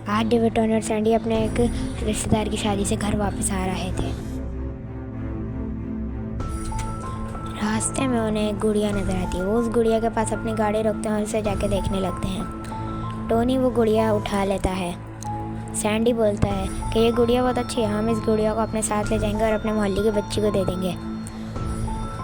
आज David, Tony और Sandy अपने एक रिश्तेदार की शादी से घर वापस आ रहे थे। रास्ते में उन्हें एक गुड़िया नजर आती है। वो उस गुड़िया के पास अपनी गाड़ी रोकते हैं और उसे जाके देखने लगते हैं। टोनी वो गुड़िया उठा लेता है। सैंडी बोलता है कि ये गुड़िया बहुत अच्छी है, हम इस गुड़िया को अपने साथ ले जाएंगे और अपने मोहल्ले की बच्ची को दे देंगे।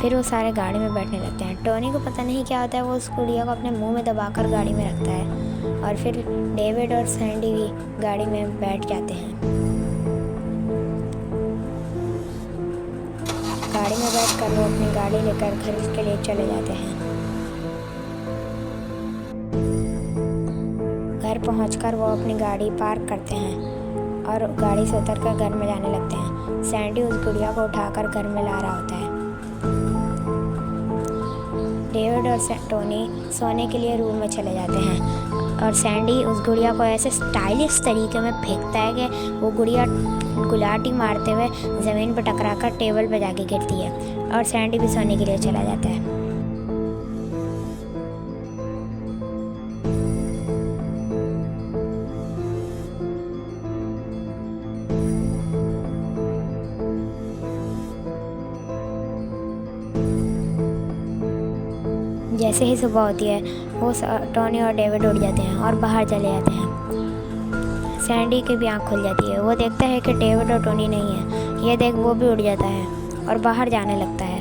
फिर वो सारे गाड़ी में बैठने लगते हैं। टोनी को पता नहीं क्या होता है, वो उस गुड़िया को अपने मुंह में दबाकर गाड़ी में रखता है और फिर डेविड और सैंडी भी गाड़ी में बैठ जाते हैं। गाड़ी में बैठकर वो अपनी गाड़ी लेकर घर के लिए चले जाते हैं। घर पहुंचकर वो अपनी गाड़ी पार्क करते हैं और गाड़ी से उतरकर घर में जाने लगते हैं। सैंडी उस गुड़िया को उठाकर घर में ला रहा होता है। डेविड और टोनी सोने के लिए रूम में चले जाते हैं और सैंडी उस गुड़िया को ऐसे स्टाइलिश तरीके में फेंकता है कि वो गुड़िया गुलाटी मारते हुए ज़मीन पर टकराकर टेबल पर जाके गिरती है और सैंडी भी सोने के लिए चला जाता है। जैसे ही सुबह होती है वो टोनी और डेविड उठ जाते हैं और बाहर चले जाते हैं। सैंडी की भी आँख खुल जाती है। वो देखता है कि डेविड और टोनी नहीं है। ये देख वो भी उठ जाता है और बाहर जाने लगता है।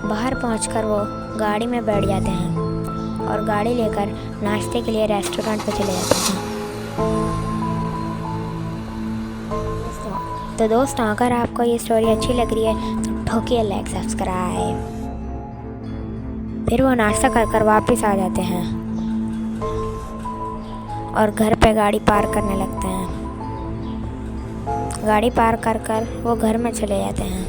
बाहर पहुंचकर वो गाड़ी में बैठ जाते हैं और गाड़ी लेकर नाश्ते के लिए रेस्टोरेंट पर चले जाते हैं। तो दोस्तों, अगर आपको ये स्टोरी अच्छी लग रही है तो ठोकिए लाइक, सब्सक्राइब। फिर वो नाश्ता कर वापस आ जाते हैं और घर पे गाड़ी पार्क करने लगते हैं। गाड़ी पार्क कर वो घर में चले जाते हैं।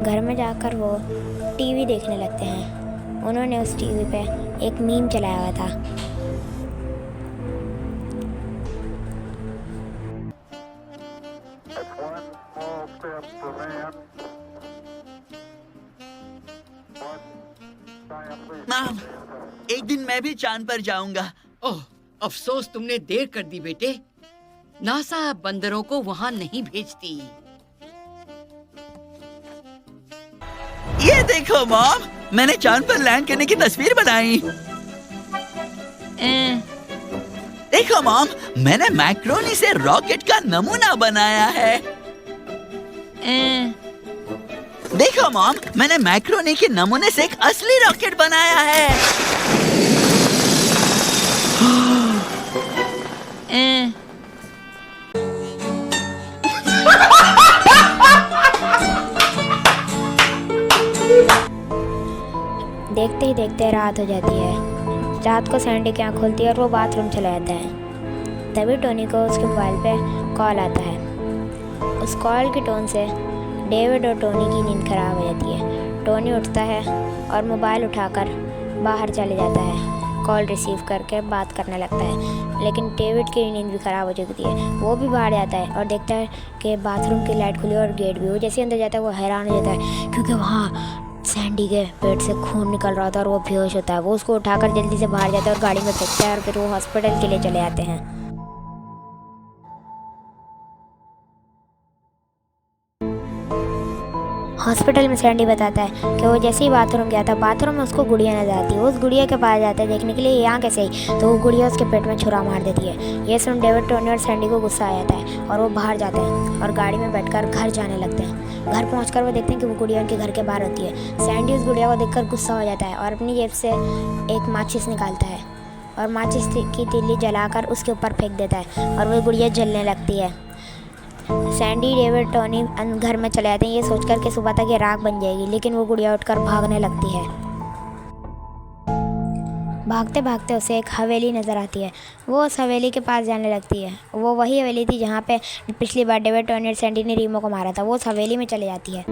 घर में जाकर वो टीवी देखने लगते हैं। उन्होंने उस टीवी पे एक मीम चलाया हुआ था। माम, एक दिन मैं भी चांद पर जाऊंगा। ओह, अफसोस तुमने देर कर दी बेटे। नासा बंदरों को वहां नहीं भेजती। ये देखो मॉम, मैंने चांद पर लैंड करने की तस्वीर बनाई। देखो मॉम, मैंने मैक्रोनी से रॉकेट का नमूना बनाया है। देखो मॉम, मैंने मैक्रोनी के नमूने से एक असली रॉकेट बनाया है। देखते ही देखते रात हो जाती है। रात को सैंडी की आँख खुलती है और वो बाथरूम चला जाता है। तभी टोनी को उसके मोबाइल पे कॉल आता है। उस कॉल की टोन से डेविड और टोनी की नींद खराब हो जाती है। टोनी उठता है और मोबाइल उठाकर बाहर चले जाता है। कॉल रिसीव करके बात करने लगता है, लेकिन डेविड की नींद भी ख़राब हो चुकी है। वो भी बाहर जाता है और देखता है कि बाथरूम की लाइट खुली और गेट भी। वो जैसे अंदर जाता है वो हैरान हो जाता है क्योंकि वहाँ सैंडी के पेट से खून निकल रहा था और वो बेहोश होता है। वो उसको उठाकर जल्दी से बाहर जाता है और गाड़ी में फेंकता है और फिर वो हॉस्पिटल के लिए चले जाते हैं। हॉस्पिटल में सैंडी बताता है कि वो जैसे ही बाथरूम गया था, बाथरूम में उसको गुड़िया नजर आती है। वो उस गुड़िया के पास जाता है देखने के लिए यहाँ कैसे आई, तो वो गुड़िया उसके पेट में छुरा मार देती है। ये सुन डेविड, टोनी और सैंडी को गुस्सा आ जाता है और वो बाहर जाते हैं और गाड़ी में बैठकर घर जाने लगते हैं। घर पहुंचकर वो देखते हैं कि वो गुड़िया उनके घर के बाहर होती है। सैंडी उस गुड़िया को देखकर गुस्सा हो जाता है और अपनी जेब से एक माचिस निकालता है और माचिस की तीली जलाकर उसके ऊपर फेंक देता है और वो गुड़िया जलने लगती है। सैंडी, डेविड, टोनी घर में चले जाते हैं ये सोचकर कि सुबह तक ये राख बन जाएगी, लेकिन वो गुड़िया उठकर भागने लगती है। भागते भागते उसे एक हवेली नज़र आती है। वो उस हवेली के पास जाने लगती है। वो वही हवेली थी जहाँ पे पिछली बार डेविड, टोनी और सैंडी ने रीमो को मारा था। वो उस हवेली में चले जाती है।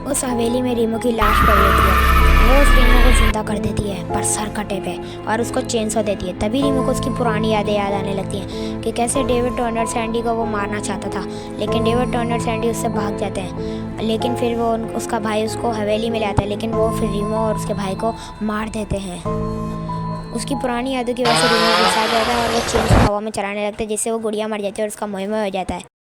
उस हवेली में रीमो की लाश पड़ी होती है। वो उस रीमो को जिंदा कर देती है पर सर कटे पे और उसको चेनसॉ देती है। तभी रीमो को उसकी पुरानी यादें याद आने लगती हैं कि कैसे डेविड टर्नर सैंडी को वो मारना चाहता था, लेकिन डेविड टर्नर सैंडी उससे भाग जाते हैं। लेकिन फिर वो उसका भाई उसको हवेली में ले आता है, लेकिन वो फिर रीमो और उसके भाई को मार देते हैं। उसकी पुरानी यादों की वजह से रीमो गुस्सा आ जाता है और वो चेनसॉ हवा में चलाने लगता है, जिससे वो गुड़िया मर जाती है और उसका मोह हो जाता है।